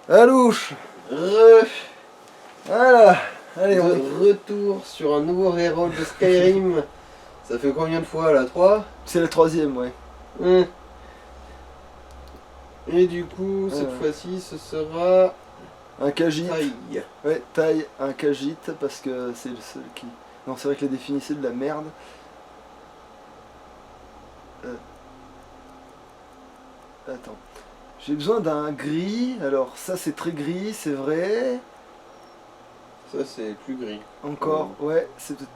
Alouche. Re... Voilà. Allez, on... de retour sur un nouveau reroll de Skyrim. Ça fait combien de fois là? 3? C'est le troisième, ouais. Et du coup, cette fois-ci, ce sera... Un Khajiit. Taille. Ouais, taille, un Khajiit, parce que c'est le seul qui... Non, c'est vrai que la définition c'est de la merde. Attends. J'ai besoin d'un gris. Alors, ça c'est très gris, c'est vrai. Ça, c'est plus gris. Encore, ouais, c'est peut-être...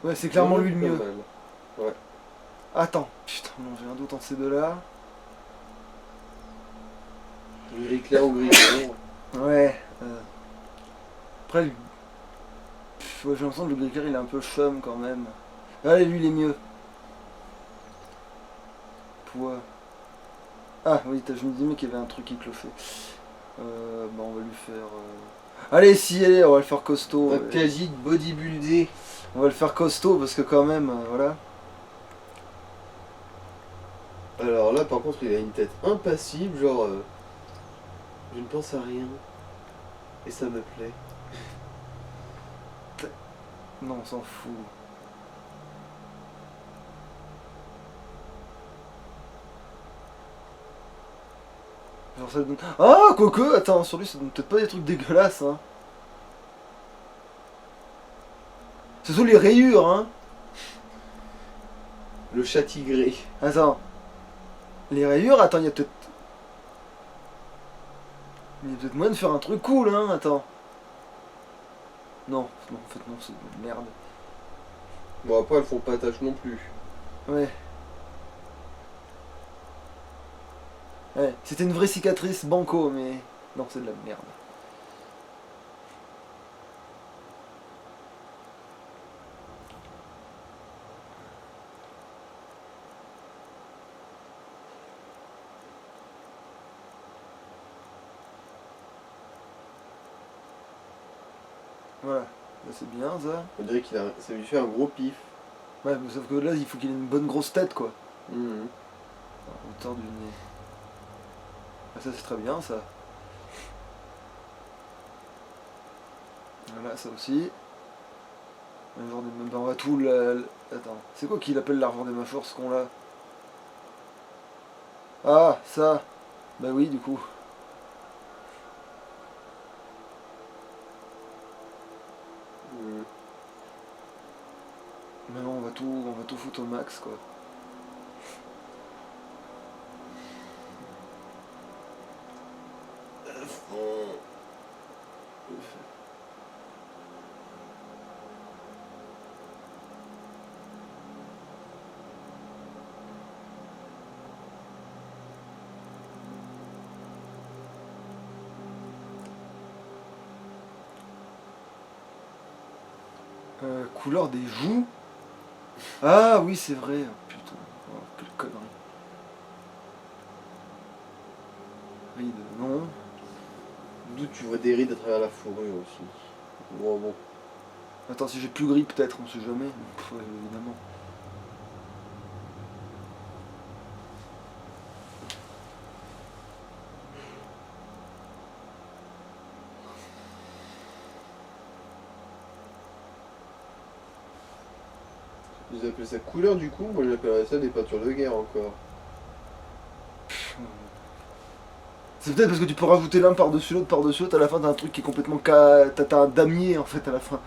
Ouais, c'est clairement lui le mieux. Ouais. Attends, putain, non, j'ai un doute entre ces deux-là. Gris clair ou gris sombre. Ouais. Après, ouais, j'ai l'impression que le gris clair il est un peu chum quand même. Allez, lui il est mieux. Pour... Ah oui, je me disais qu'il y avait un truc qui clochait. Bah on va lui faire... Allez, si, allez, on va le faire costaud. Un Khajiit bodybuildé. On va le faire costaud parce que quand même, voilà. Alors là, par contre, il a une tête impassible, genre... je ne pense à rien. Et ça me plaît. Non, on s'en fout. Genre ça donne... Ah, quoique, attends, sur lui ça donne peut-être pas des trucs dégueulasses, hein. C'est surtout les rayures, hein. Le chat tigré. Attends. Les rayures, attends, il y a peut-être... Il y a peut-être moyen de faire un truc cool, hein, attends. Non, non, en fait non, c'est de la merde. Bon, après, elles font pas tâche non plus. Ouais. Ouais, c'était une vraie cicatrice banco, mais... Non, c'est de la merde. Voilà, là c'est bien ça. On dirait qu'il a... ça lui fait un gros pif. Ouais, mais sauf que là il faut qu'il ait une bonne grosse tête quoi. Mhm. Hauteur du nez. Ah, ça c'est très bien ça. Voilà, ça aussi. Un genre de... Ben, on va tout Attends, c'est quoi qu'il appelle l'argent des mâchoires ce qu'on l'a? Ah, ça. Bah oui, du coup. Mhm. Maintenant on va tout foutre au max quoi. Couleur des joues. Ah oui c'est vrai. Putain, oh, quelle connerie. Ride, non. D'où tu vois des rides à travers la fourrure aussi. Bon, bon. Attends, si j'ai plus gris peut-être, on sait jamais. Pff, ouais, évidemment. Vous appelez ça couleur du coup? Moi j'appellerais ça des peintures de guerre encore. C'est peut-être parce que tu peux rajouter l'un par-dessus l'autre, à la fin t'as un truc qui est complètement t'as un damier en fait à la fin.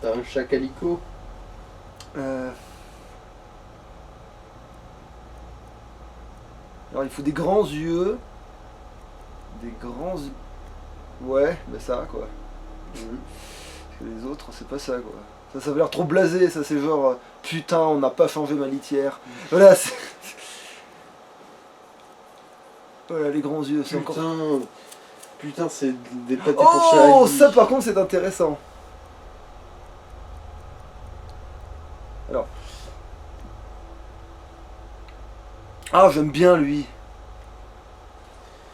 T'as un chat calico? Alors il faut des grands yeux. Des grands yeux. Ouais, bah ça quoi. Mhm. Parce que les autres, c'est pas ça quoi. Ça avait l'air trop blasé, ça c'est genre putain, on n'a pas changé ma litière. Voilà, c'est. Voilà, les grands yeux, c'est encore. Putain, c'est des pâtés pour chat. Oh, ça par contre c'est intéressant. Alors. Ah, j'aime bien lui.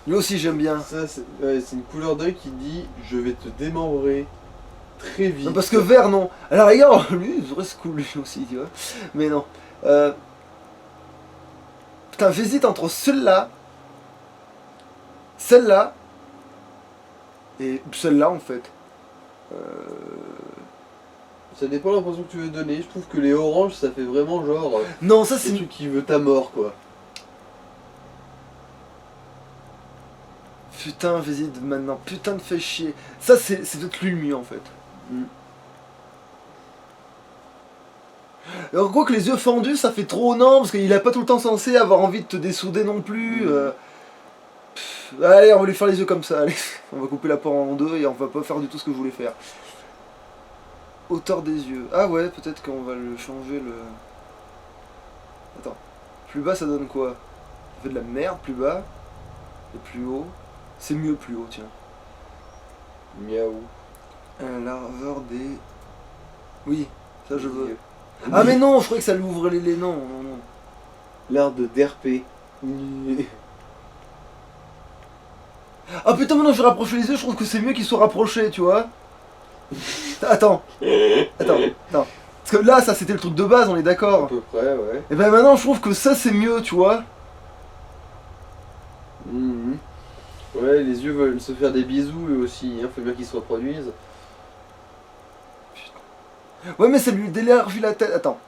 Lui aussi j'aime bien. Ça, c'est une couleur d'œil qui dit je vais te démembrer très vite. Non, parce que vert, non. Alors, regarde, lui, il reste cool lui aussi, tu vois. Mais non. Putain, j'hésite entre celle-là, celle-là, et celle-là en fait. Ça dépend de l'impression que tu veux donner. Je trouve que les oranges, ça fait vraiment genre. Non, ça C'est c'est... le truc qui veut ta mort, quoi. Putain, j'hésite maintenant. Putain de fait chier. Ça c'est peut-être lui le mieux en fait. Mm. Alors quoi que les yeux fendus, ça fait trop non, parce qu'il a pas tout le temps censé avoir envie de te dessouder non plus. Allez, on va lui faire les yeux comme ça, allez. On va couper la poire en deux et on va pas faire du tout ce que je voulais faire. Hauteur des yeux. Ah ouais, peut-être qu'on va le changer le... Attends. Plus bas ça donne quoi? Ça fait de la merde, plus bas. Et plus haut. C'est mieux plus haut, tiens. Miaou. Largeur des... Oui, ça je veux. Oui. Ah mais non, je croyais que ça lui ouvrait les noms. Non, non. L'art de derper. Ah putain, maintenant je vais rapprocher les yeux, je trouve que c'est mieux qu'ils soient rapprochés, tu vois. Attends. Parce que là, ça c'était le truc de base, on est À d'accord. peu près, ouais. Et ben maintenant, je trouve que ça c'est mieux, tu vois. Mhm. Ouais, les yeux veulent se faire des bisous eux aussi, hein. Faut bien qu'ils se reproduisent. Ouais, mais ça lui élargit la tête. Attends.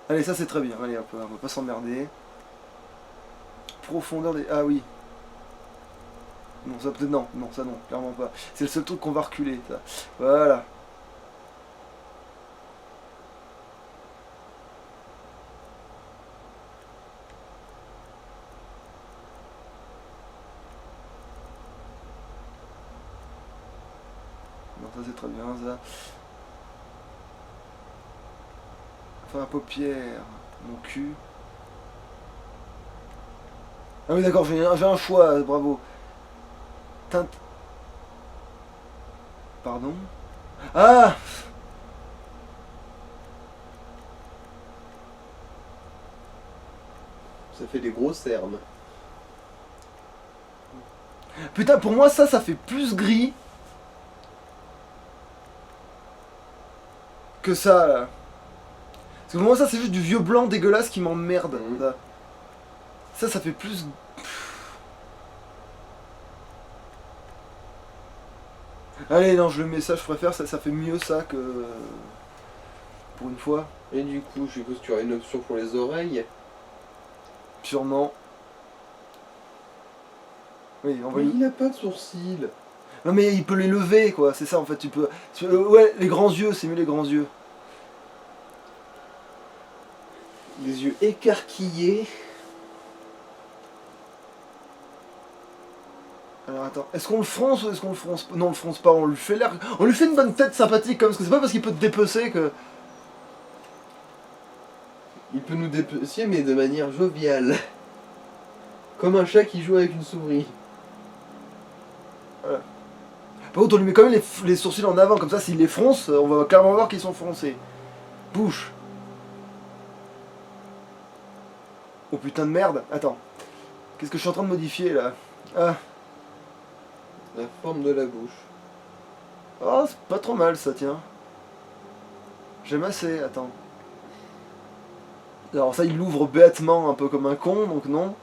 Allez, ça c'est très bien. Allez, hop, on va pas s'emmerder. Profondeur des... Ah oui. Non, ça peut-être... Non, non, ça non, clairement pas. C'est le seul truc qu'on va reculer, ça. Voilà. Non, ça c'est très bien, ça. Enfin, paupière, mon cul. Ah oui, d'accord, j'ai un choix, bravo. Teinte... Pardon? Ah! Ça fait des gros cernes. Putain, pour moi, ça fait plus gris que ça, là. Parce que pour moi, ça, c'est juste du vieux blanc dégueulasse qui m'emmerde. Mhm. Ça fait plus... Allez, non, je le mets ça, je préfère, ça fait mieux ça que... Pour une fois, Et du coup, je suppose que tu auras une option pour les oreilles. sûrement. Oui, on va Mais lui... il a pas de sourcils. Non mais il peut les lever, quoi, c'est ça en fait, tu peux... Ouais, les grands yeux, c'est mieux les grands yeux. Les yeux écarquillés. Alors attends, est-ce qu'on le fronce ou est-ce qu'on le fronce pas? Non, on le fronce pas, on lui fait l'air... On lui fait une bonne tête sympathique, comme parce que c'est pas parce qu'il peut te dépecer que... Il peut nous dépecer, mais de manière joviale. Comme un chat qui joue avec une souris. Par contre, on lui met quand même les sourcils en avant, comme ça, s'il les fronce, on va clairement voir qu'ils sont froncés. Bouche. Oh putain de merde, attends. Qu'est-ce que je suis en train de modifier, là? Ah, La forme de la bouche. oh, c'est pas trop mal, ça, tiens. J'aime assez, attends. Alors ça, il l'ouvre bêtement, un peu comme un con, donc non.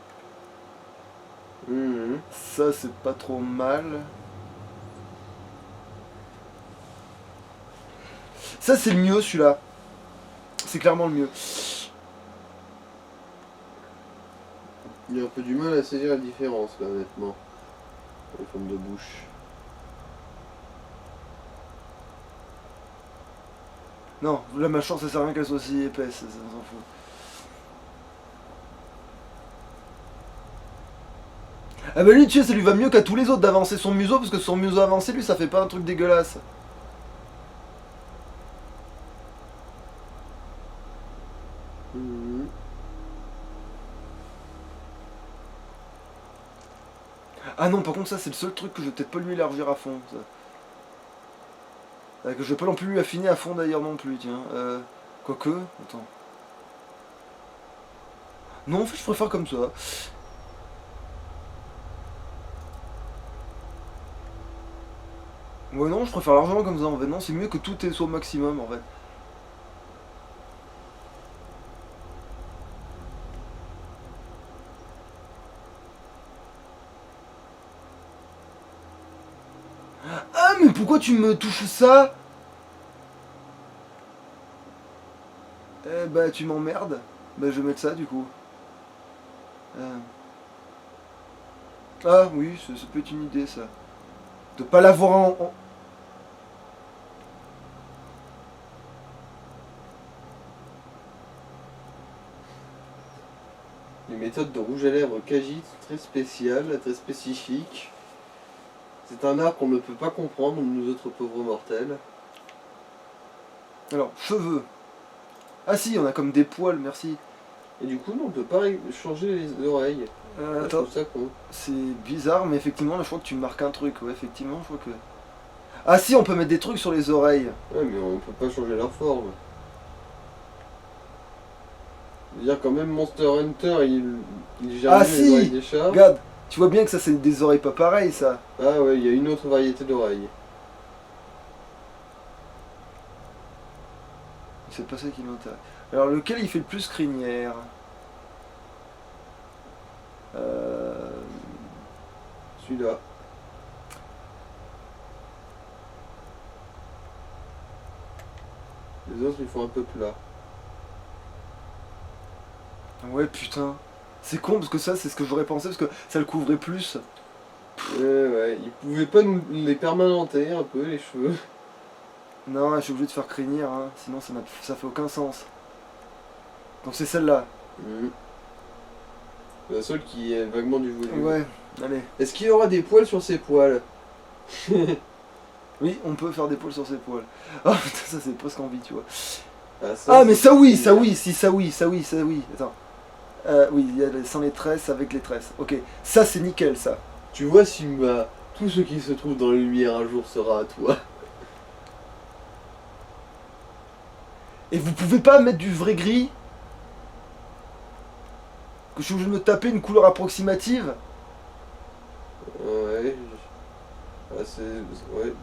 Mhm. Ça, c'est pas trop mal. Ça, c'est le mieux, celui-là. C'est clairement le mieux. Il y a un peu du mal à saisir la différence, là, honnêtement. Les formes de bouche. Non, la mâchoire, ça sert à rien qu'elle soit aussi épaisse, ça s'en fout. Ah bah lui, tu sais, ça lui va mieux qu'à tous les autres d'avancer son museau, parce que son museau avancé, lui, ça fait pas un truc dégueulasse. Mhm. Ah non, par contre, ça, c'est le seul truc que je vais peut-être pas lui élargir à fond, ça. Que je vais pas non plus lui affiner à fond, d'ailleurs, non plus, tiens. Quoique, attends. Non, en fait, je préfère comme ça. Ouais, non, je préfère largement comme ça, en fait. Non, c'est mieux que tout soit au maximum, en fait. pourquoi tu me touches ça? Eh bah tu m'emmerdes. Bah je vais mettre ça du coup. Ah oui, ça peut être une idée ça. De pas l'avoir en... Les méthodes de rouge à lèvres Kaji sont très spéciales, très spécifiques. C'est un art qu'on ne peut pas comprendre, nous autres pauvres mortels. Alors, cheveux. Ah si, on a comme des poils, merci. Et du coup, on ne peut pas changer les oreilles. Je Attends, trouve ça con. c'est bizarre, mais effectivement, là, je crois que tu marques un truc. Ouais, effectivement, je crois que... Ah si, on peut mettre des trucs sur les oreilles. Ouais, mais on ne peut pas changer leur forme. Je veux dire, quand même, Monster Hunter, il gère Ah mieux si, les oreilles des chats. Regarde, tu vois bien que ça, c'est des oreilles pas pareilles, ça. Ah ouais, il y a une autre variété d'oreilles. C'est pas ça qui m'intéresse. Alors, lequel il fait le plus crinière? Celui-là. Les autres, ils font un peu plat. Ouais, putain. C'est con, parce que ça, c'est ce que j'aurais pensé, parce que ça le couvrait plus. Ouais, ils pouvaient pas nous les permanenter un peu, les cheveux. Non, je suis obligé de faire crinière, hein. Sinon ça fait aucun sens. Donc c'est celle-là. La seule qui est vaguement du volume. Ouais, allez. Est-ce qu'il y aura des poils sur ses poils? Oui, on peut faire des poils sur ses poils. Oh putain, ça c'est presque envie, tu vois. Ça, Ah, mais ça oui, c'est ça bien. oui, si, ça oui, ça oui, ça oui. Attends. Oui, il y a sans les tresses, avec les tresses. Ok, ça c'est nickel, ça. Tu vois, Simba, tout ce qui se trouve dans la lumière un jour sera à toi. Et vous pouvez pas mettre du vrai gris? Que je suis obligé de me taper une couleur approximative? Ouais. Ah, c'est. Ouais.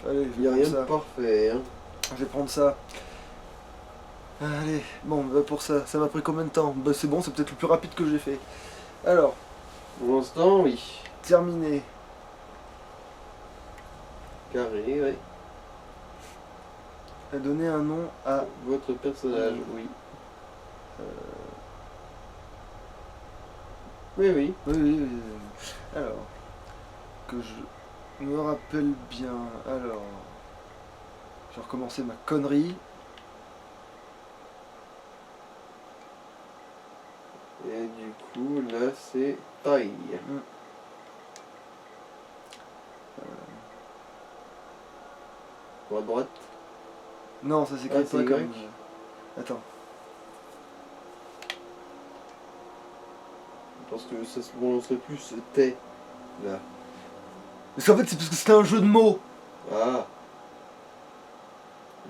Allez, Il n'y a je vais rien de prendre ça. parfait, hein. Je vais prendre ça. Allez, bon, bah pour ça m'a pris combien de temps? Bah c'est bon, c'est peut-être le plus rapide que j'ai fait. Alors, Pour l'instant, oui. terminé. Carré, ouais. Donner un nom à... Votre personnage, oui. Oui, oui. Oui, oui, oui, oui. Alors, que je me rappelle bien. Alors, je vais recommencer ma connerie. Et du coup, là, c'est taille. Pour à droite. Non, ça s'écrit Ah, pas c'est comme... Y. Attends. Parce que ça se prononcerait plus T, là. Parce qu'en fait, c'est parce que c'était un jeu de mots. Ah.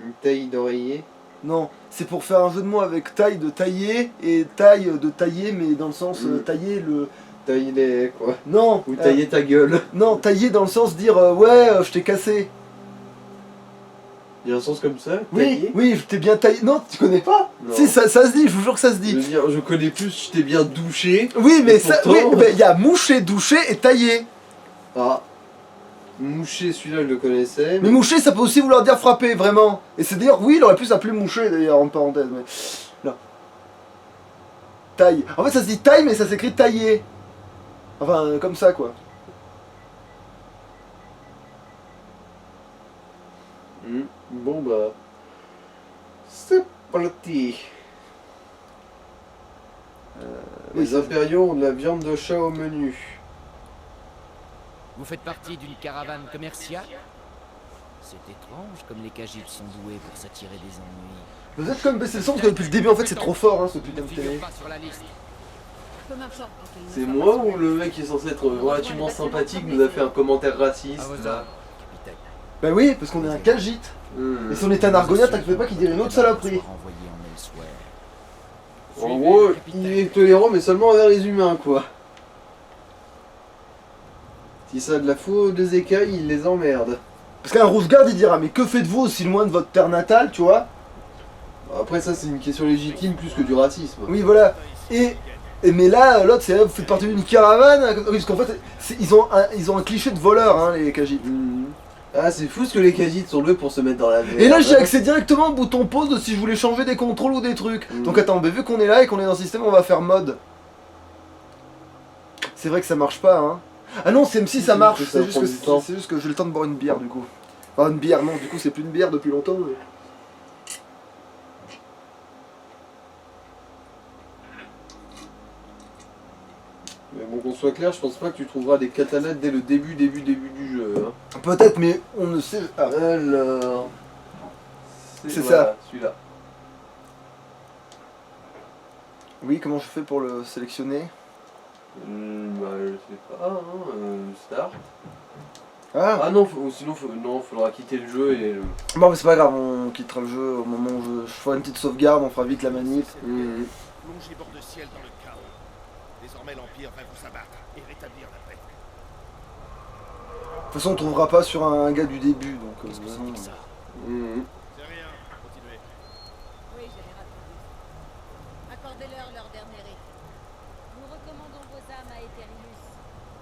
Une taille d'oreiller. Non, c'est pour faire un jeu de mots avec taille de tailler et taille de tailler, mais dans le sens tailler le... Tailler les, quoi. Non. Ou tailler ta gueule. Non, tailler dans le sens dire ouais, je t'ai cassé. Il y a un sens comme ça? Oui, Tailler. oui, je t'ai bien taillé. Non, tu connais pas? Non. Si, ça se dit, je vous jure que ça se Je dit. veux dire, je connais plus, je t'ai bien douché. Oui, mais Et ça, pourtant- oui, mais il y a moucher, doucher et tailler. Ah. Moucher, celui-là, je le connaissais. Mais moucher, ça peut aussi vouloir dire frapper, vraiment. Et c'est d'ailleurs, oui, il aurait pu s'appeler moucher, d'ailleurs, en parenthèse. Mais... Là. Taille. En fait, ça se dit taille, mais ça s'écrit tailler. Enfin, comme ça, quoi. Bon, bah. C'est parti. Oui, Les ça- impériaux ont de la viande de chat au menu. Vous faites partie d'une caravane commerciale? C'est étrange comme les Khajiits sont doués pour s'attirer des ennuis. Vous êtes comme baisser le son parce que depuis le début, en fait, c'est trop fort, hein, ce putain Ne de figure télé. pas sur la liste. Peu m'importe quand elle ne C'est soit moi pas ou sur le la mec qui est censé être relativement sympathique nous a fait un commentaire raciste À vos là? ordres, capitaine. Bah oui, parce qu'on est un Khajiit. Et si on était un Argonien, t'inquiète pas qu'il dirait une autre saloperie. Renvoyé en Elsewhere. En Suivez gros, le capitaine. il est tolérant mais seulement envers les humains quoi. Si ça a de la faute des écailles, il les emmerde. Parce qu'un rouge-garde, il dira, mais que faites-vous aussi loin de votre terre natale, tu vois? Après ça c'est une question légitime plus que du racisme. Oui, voilà. Et Et mais là, l'autre, c'est vous faites partie d'une caravane. Parce qu'en fait, ils ont un cliché de voleur, hein, les Khajiits. Ah, c'est fou ce que les Khajiits sont doués pour se mettre dans la merde. Et là, j'ai accès directement au bouton pause si je voulais changer des contrôles ou des trucs. Donc attends, mais vu qu'on est là et qu'on est dans le système, on va faire mode. C'est vrai que ça marche pas, hein. Ah non, c'est si ça marche, c'est juste que j'ai le temps de boire une bière du coup. Enfin, une bière, non, du coup, c'est plus une bière depuis longtemps. Mais... Mais bon, qu'on soit clair, je pense pas que tu trouveras des katanas dès le début du jeu. Hein. Peut-être, mais on ne sait. Ah. Alors. C'est voilà, ça. Celui-là. Oui, comment je fais pour le sélectionner? Bah, je sais pas, hein. Start. Ah, Ah non, non, faudra quitter le jeu et. bon, mais c'est pas grave, on quittera le jeu au moment où je ferai une petite sauvegarde, on fera vite la manip. Plonge les bords de ciel dans le chaos. Désormais, l'Empire va vous abattre et rétablir la paix. De toute façon, on trouvera pas sur un gars du début, donc. Qu'est-ce que c'est que ça? C'est rien, continuez. Oui, j'avais répondu. Accordez-leur leur dernier rite. Nous recommandons vos âmes à Eterius.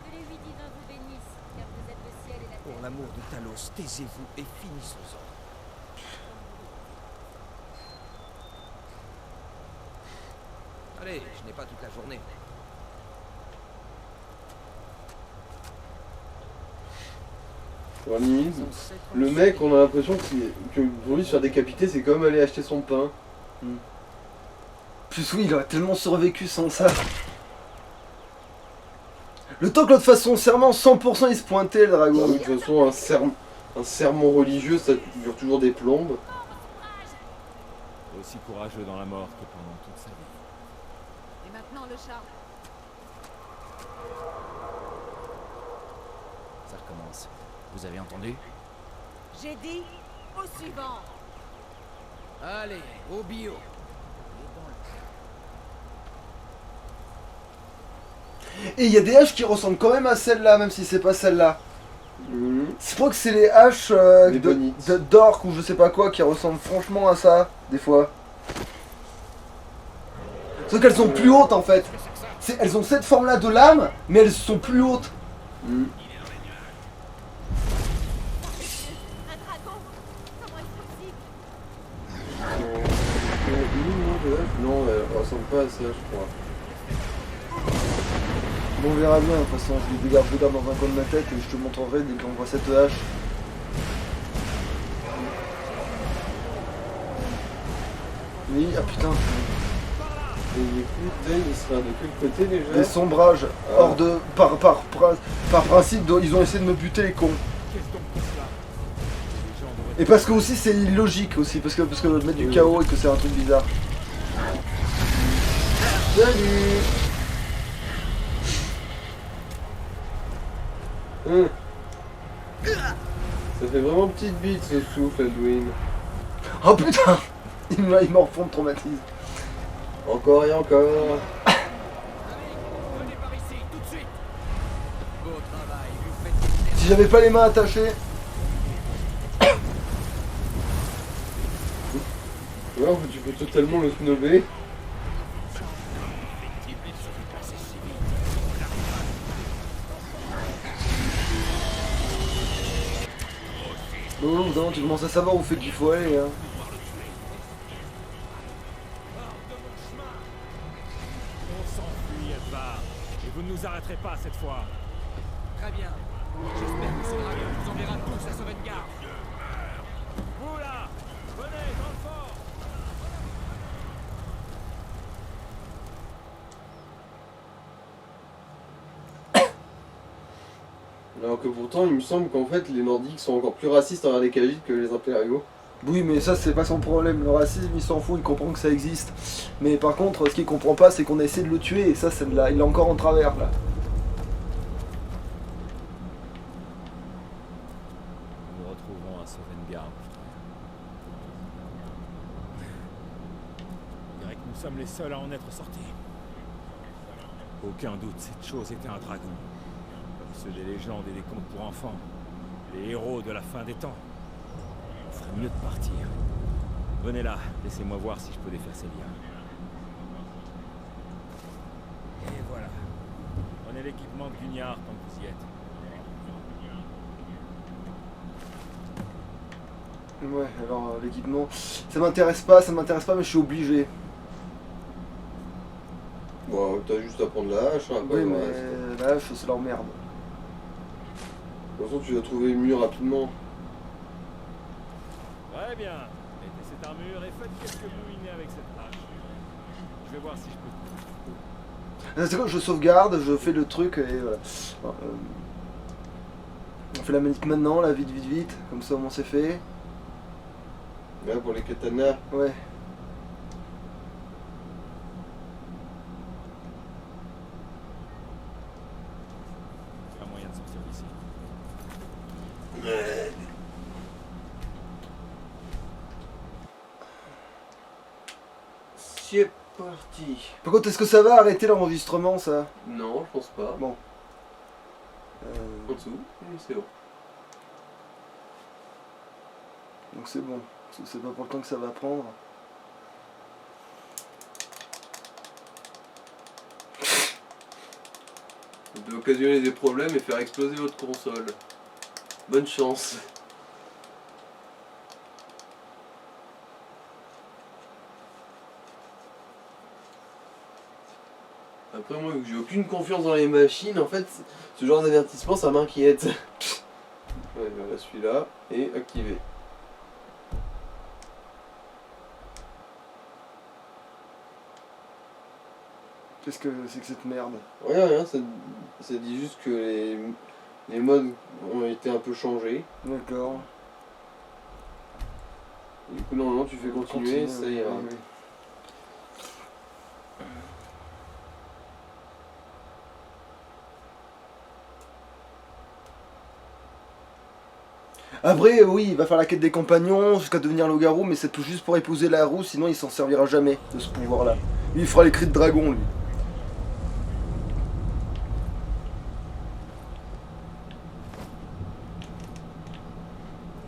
Que les huit divins vous bénissent, car vous êtes le ciel et la Pour terre. l'amour de Talos, taisez-vous et finissons-en. Allez, je n'ai pas toute la journée. Bon, limite, le mec, on a l'impression que pour lui se faire décapiter, c'est comme aller acheter son pain. Plus oui, il aurait tellement survécu sans ça. Le temps que l'autre fasse son serment, 100% il se pointait le dragon. De toute façon, un sermon religieux, ça dure toujours des plombes. Aussi courageux dans la mort que pendant toute sa vie. Et maintenant, le chat. Ça recommence. Vous avez entendu? J'ai dit au suivant. Allez, au bio. Et il y a des haches qui ressemblent quand même à celle-là, même si c'est pas celle-là. Je crois que c'est les haches Les bonites. d'orc ou je sais pas quoi qui ressemblent franchement à ça, des fois. Sauf qu'elles sont plus hautes en fait. Elles ont cette forme-là de lame, mais elles sont plus hautes. Un dragon? Comment est-ce possible? Non, elle ressemble pas à ça, je crois. Bon, on verra bien, de toute façon, je les regarde dans un coin de ma tête et je te montrerai dès qu'on voit cette hache. Oui, ah putain. Et écoute, il sera de quel côté déjà? Les sombrages, hors de. Par principe, ils ont essayé de me buter les cons. Qu'est-ce donc que cela? Les gens devraient Et parce que aussi c'est illogique aussi, parce que mettre du chaos et que c'est un truc bizarre. Salut. Ça fait vraiment petite bite ce souffle, Edwin. Oh putain. Il m'en refond de traumatisme. Encore et encore. Venez par ici, tout de suite. Beau travail, vous faites... Si j'avais pas les mains attachées. Alors, tu peux totalement le snobber. Non, non, tu commences à savoir où fait qu'il faut aller. Hein. On s'enfuit, Edvard. Et vous ne nous arrêterez pas cette fois. Très bien. J'espère que ce dragon vous enverra tous à Sovngarde. Vous là, venez dans le fort. Alors que pourtant, il me semble qu'en fait, les Nordiques sont encore plus racistes envers les Khajiits que les Impériaux. Oui, mais ça, c'est pas son problème. Le racisme, il s'en fout, il comprend que ça existe. Mais par contre, ce qu'il comprend pas, c'est qu'on a essayé de le tuer, et ça, c'est de là. Il est encore en travers, là. Nous nous retrouvons à Sovngarde. On dirait que nous sommes les seuls à en être sortis. Aucun doute, cette chose était un dragon. Comme ceux des légendes et des contes pour enfants. Les héros de la fin des temps. On ferait mieux de partir. Venez là, laissez-moi voir si je peux défaire ces liens. Prenez l'équipement de Guignard quand vous y êtes. Ouais, alors l'équipement, ça m'intéresse pas, mais je suis obligé. Bon, t'as juste à prendre la hache, hein, après, Oui, le mais reste. là, c'est l'emmerde. De toute façon, tu vas trouver mieux rapidement. Très bien. Mettez cette armure et faites quelques moulinets avec cette hache. Je vais voir si je peux. C'est quoi, je sauvegarde, je fais le truc et voilà. Bon, on fait la manip maintenant, là, vite, comme ça au moins c'est fait. Là, pour les katanas, Ouais. Un moyen de sortir d'ici. c'est parti. Par contre, est-ce que ça va arrêter l'enregistrement, ça? Non, je pense pas. Bon. En dessous, et c'est bon. Donc c'est bon. C'est pas pour le temps que ça va prendre. Vous devez occasionner des problèmes et faire exploser votre console. Bonne chance. Après moi, vu que j'ai aucune confiance dans les machines, en fait, ce genre d'avertissement, ça m'inquiète. Ouais, voilà, celui-là, et activé. Qu'est-ce que c'est que cette merde? Rien, ça dit juste que les modes ont été un peu changés. D'accord. Du coup, normalement, tu fais continuer, ça ira. oui. Après, oui, il va faire la quête des compagnons jusqu'à devenir loup-garou, mais c'est tout juste pour épouser la roue, sinon il s'en servira jamais de ce pouvoir-là. Lui, il fera les cris de dragon, lui.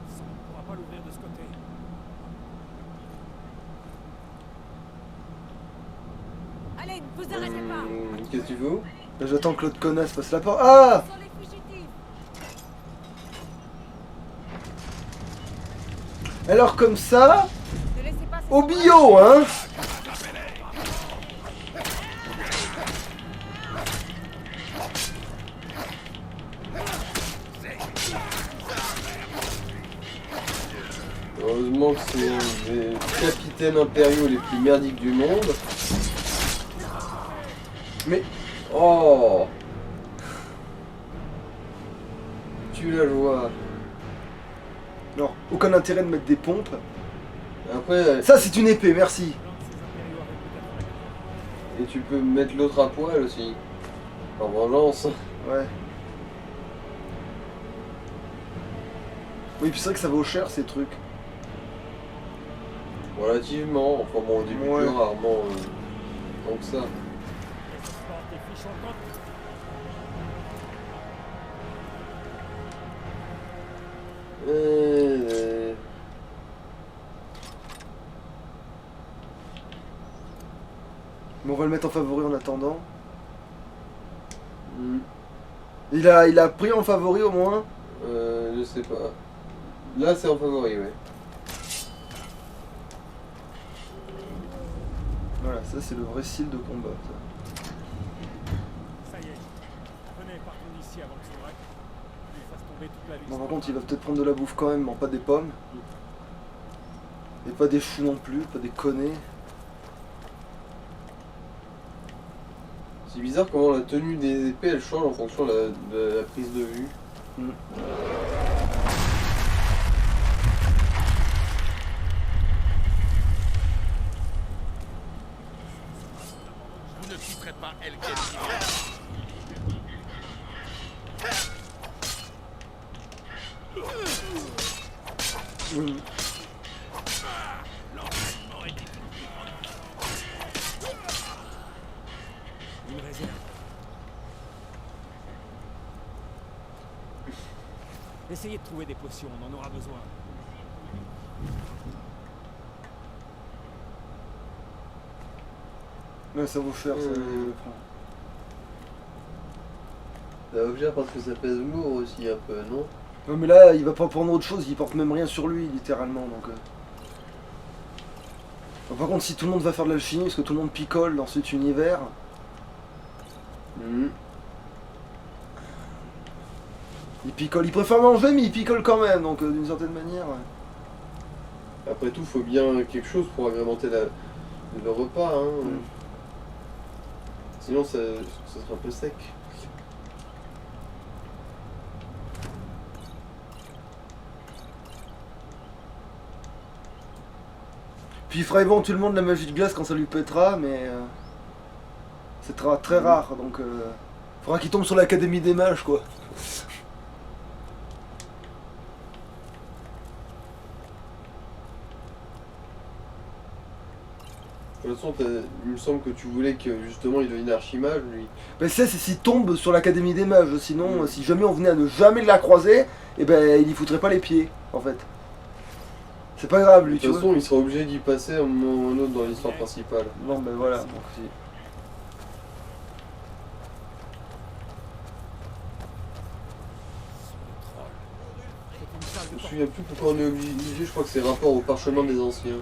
Ça, on ne pourra pas l'ouvrir de ce côté. Allez, ne vous arrêtez pas. Qu'est-ce que tu veux? Là, j'attends que l'autre connasse passe la porte. Ah! Sur les fugitifs. Alors comme ça, Ne laissez pas ces au bio, hein? Heureusement que c'est les capitaines impériaux les plus merdiques du monde. Mais Oh! Tu la joie. non, aucun intérêt de mettre des pompes. Après, Ça, c'est une épée, merci. et tu peux mettre l'autre à poil aussi. En vengeance. Ouais. Oui, puis c'est vrai que ça vaut cher ces trucs. Relativement. Enfin bon, au début, Ouais. rarement. Donc ça. Porte tes fiches en compte. Mais on va le mettre en favori en attendant. Hmm. Il a pris en favori au moins. Je sais pas. Là, c'est en favori, ouais. Voilà, ça c'est le vrai style de combat. Ça. Ça y est. Venez, partons d'ici avant que Serac lui fasse tomber toute la liste. Bon, par contre, il va peut-être prendre de la bouffe quand même, mais pas des pommes. Et pas des choux non plus, pas des connets. C'est bizarre comment la tenue des épées elle change en fonction de la prise de vue. Mm. Vous ne quitterez pas Elgin. Oui. Une réserve. Essayez de trouver des potions, on en aura besoin. Ouais, ça vaut cher, ça, je Mm. le prends. Ça va faire parce que ça pèse lourd aussi un peu, non? Non mais là, il va pas prendre autre chose, il porte même rien sur lui, littéralement, donc... Bon, par contre, si tout le monde va faire de l'alchimie, parce que tout le monde picole dans cet univers... Mhm. Il picole, il préfère manger, mais il picole quand même, donc d'une certaine manière... Après tout, faut bien quelque chose pour agrémenter le repas, hein. Mm. Sinon, ça sera un peu sec. Puis il fera éventuellement de la magie de glace quand ça lui pètera, mais... c'est très rare, donc... faudra qu'il tombe sur l'Académie des Mages, quoi. De toute façon, il me semble que tu voulais que justement il devienne archimage, lui. Ben c'est s'il tombe sur l'Académie des Mages, sinon si jamais on venait à ne jamais la croiser, et ben il y foutrait pas les pieds, en fait. C'est pas grave lui, De tu toute vois. façon, il sera obligé d'y passer à un moment ou un autre dans l'histoire principale. Non ben voilà, donc si. Je me souviens plus pourquoi on est obligé, je crois que c'est rapport au parchemin des anciens.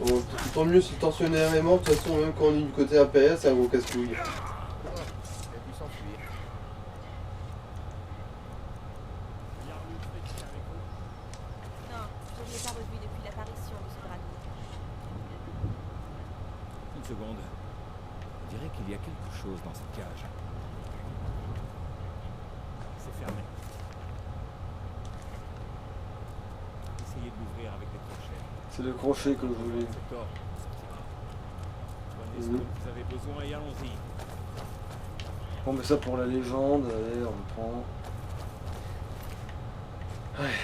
Bon, tant mieux si le tortionnaire est mort, de toute façon, même quand on est du côté impérial, c'est un gros casse-couille. Il a dû s'enfuir. Non, je ne l'ai pas revu depuis l'apparition de ce dragon. Une seconde. On dirait qu'il y a quelque chose dans cette cage. C'est fermé. Essayez de l'ouvrir avec des crochets. C'est le crochet que je voulais. Cet or sortira. Prenez ce dont vous avez besoin et allons-y. On met ça pour la légende, allez, on le prend. Allez,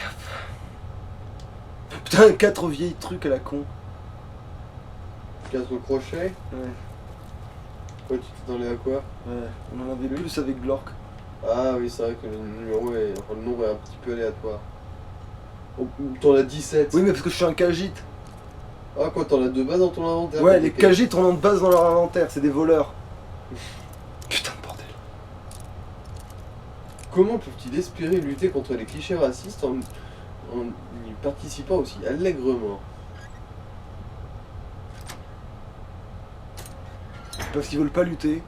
hop. Putain, 4 vieilles trucs à la con. 4 crochets. Ouais, Ouais, tu t'attendais à quoi? ouais. On en avait plus avec Glork. Ah oui, c'est vrai que le numéro est... Enfin, le nombre est un petit peu aléatoire. Oh, t'en as 17. Oui, mais parce que je suis un Khajiit. Ah quoi, t'en as 2 bases dans ton inventaire? Ouais, les Khajiits ont de base dans leur inventaire, c'est des voleurs. Putain de bordel. Comment peuvent-ils espérer lutter contre les clichés racistes en y participant aussi allègrement? Parce qu'ils veulent pas lutter.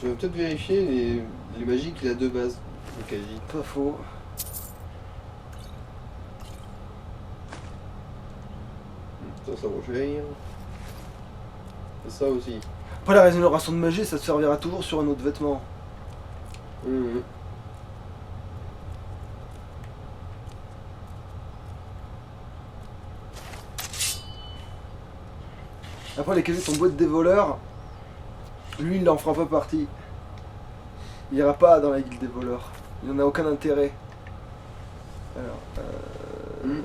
Je vais peut-être vérifier les magies qu'il a de base, le Khajiit. Pas faux. Ça va jaillir. Et ça aussi. Après la régénération de magie, ça te servira toujours sur un autre vêtement. Mhm. Après les Khajiits ont beau être des voleurs, lui il n'en fera pas partie. Il ira pas dans la guilde des voleurs. Il n'en a aucun intérêt. Alors, Mhm.